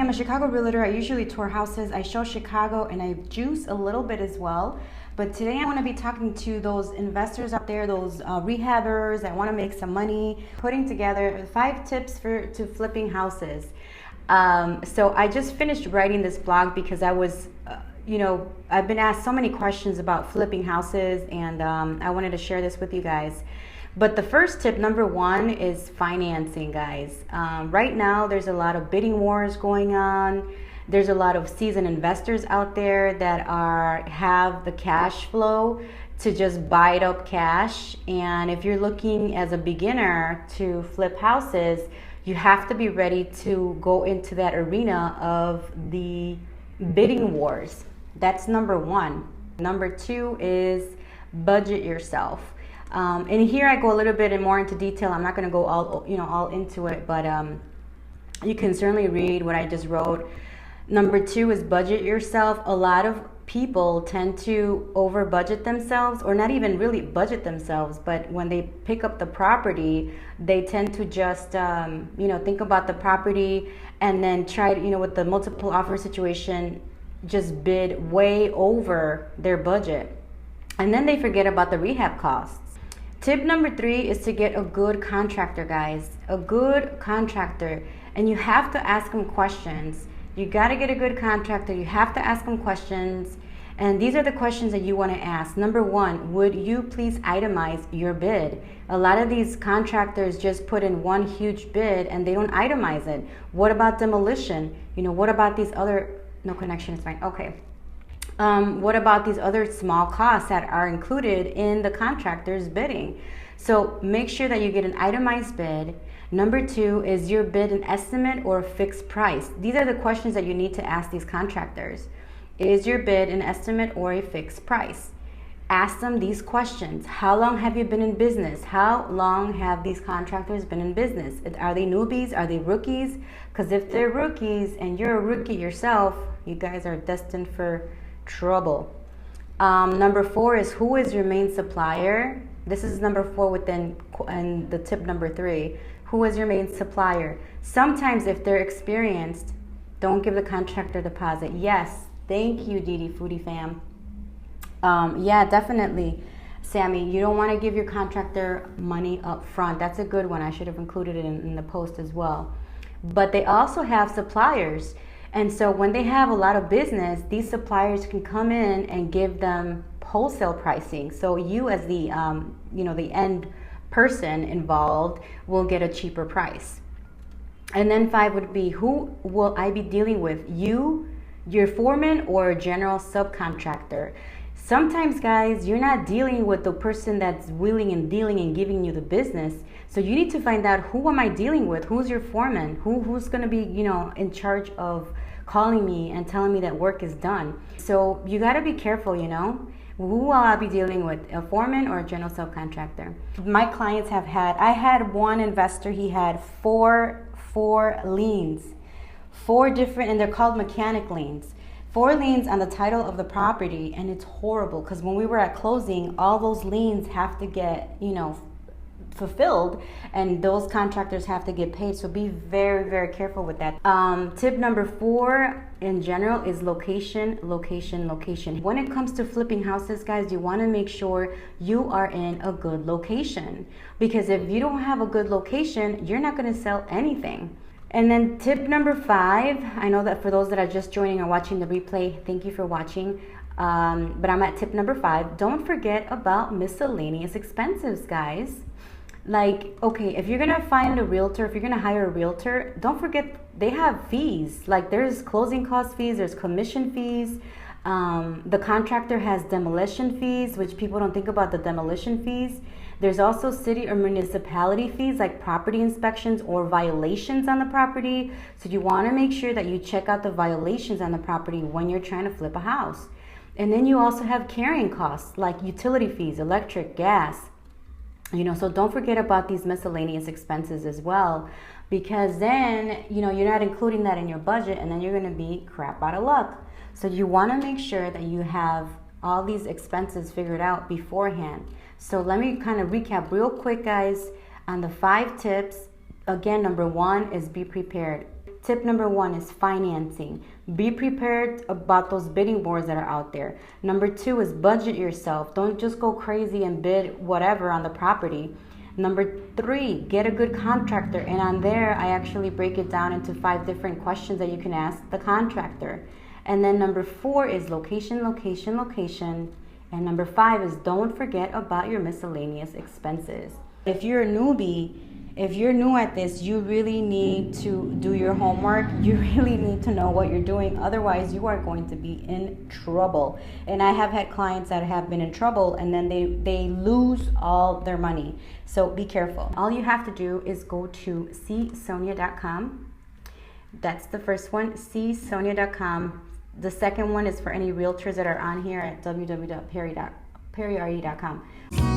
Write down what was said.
I'm a Chicago realtor. I usually tour houses. I show Chicago and I juice a little bit as well. But today I want to be talking to those investors out there, those rehabbers that want to make some money, putting together 5 tips to flipping houses. So I just finished writing this blog because I was, I've been asked so many questions about flipping houses, and I wanted to share this with you guys. But the first tip, number 1, is financing, guys. Right now, there's a lot of bidding wars going on. There's a lot of seasoned investors out there that have the cash flow to just buy it up cash. And if you're looking as a beginner to flip houses, you have to be ready to go into that arena of the bidding wars. That's number 1. Number 2 is budget yourself. And here I go a little bit more into detail. I'm not going to go all into it, but you can certainly read what I just wrote. Number 2 is budget yourself. A lot of people tend to over budget themselves, or not even really budget themselves, but when they pick up the property, they tend to just think about the property and then try to, with the multiple offer situation, just bid way over their budget, and then they forget about the rehab costs. Tip number 3 is to get a good contractor, guys. A good contractor. And you have to ask them questions. You got to get a good contractor. You have to ask them questions. And these are the questions that you want to ask. Number 1, would you please itemize your bid? A lot of these contractors just put in one huge bid and they don't itemize it. What about demolition? What about these other, no connection is fine. Okay. What about these other small costs that are included in the contractor's bidding? So make sure that you get an itemized bid. Number 2, is your bid an estimate or a fixed price? These are the questions that you need to ask these contractors. Is your bid an estimate or a fixed price? Ask them these questions. How long have you been in business? How long have these contractors been in business? Are they newbies? Are they rookies? Because if they're rookies and you're a rookie yourself, you guys are destined for trouble. Number 4 is, who is your main supplier? This is number 4 within and the tip number 3. Who is your main supplier? Sometimes if they're experienced, don't give the contractor deposit. Yes, thank you, Didi Foodie Fam. Yeah, definitely, Sammy. You don't want to give your contractor money up front. That's a good one. I should have included it in the post as well. But they also have suppliers. And so when they have a lot of business, these suppliers can come in and give them wholesale pricing. So you as the the end person involved will get a cheaper price. And then 5 would be, who will I be dealing with? You, your foreman, or a general subcontractor? Sometimes, guys, you're not dealing with the person that's wheeling and dealing and giving you the business. So you need to find out, who am I dealing with? Who's your foreman? Who's going to be, in charge of calling me and telling me that work is done? So you got to be careful, Who will I be dealing with? A foreman or a general subcontractor? My clients I had one investor, he had four liens, 4 different, and they're called mechanic liens. 4 liens on the title of the property, and it's horrible because when we were at closing, all those liens have to get, fulfilled, and those contractors have to get paid. So be very, very careful with that. Tip number 4 in general is location. When it comes to flipping houses, guys, you want to make sure you are in a good location, because if you don't have a good location, you're not going to sell anything. And then tip number 5, I know that for those that are just joining or watching the replay, thank you for watching. But I'm at tip number 5. Don't forget about miscellaneous expenses, guys. Like, okay, if you're gonna find a realtor, if you're gonna hire a realtor, don't forget they have fees. Like, there's closing cost fees, there's commission fees. The contractor has demolition fees, which people don't think about the demolition fees. There's also city or municipality fees, like property inspections or violations on the property. So you want to make sure that you check out the violations on the property when you're trying to flip a house. And then you also have carrying costs, like utility fees, electric, gas. So don't forget about these miscellaneous expenses as well, because then, you're not including that in your budget, and then you're going to be crap out of luck. So you want to make sure that you have all these expenses figured out beforehand. So let me kind of recap real quick, guys, on the 5 tips. Again, number 1 is be prepared. Tip number 1 is financing. Be prepared about those bidding wars that are out there. Number 2 is budget yourself. Don't just go crazy and bid whatever on the property. Number 3, get a good contractor. And on there, I actually break it down into 5 different questions that you can ask the contractor. And then number 4 is location, location, location. And number 5 is don't forget about your miscellaneous expenses. If you're a newbie, if you're new at this, you really need to do your homework. You really need to know what you're doing. Otherwise, you are going to be in trouble. And I have had clients that have been in trouble and then they lose all their money. So be careful. All you have to do is go to csonia.com. That's the first one, csonia.com. The second one is for any realtors that are on here at www.perryre.com.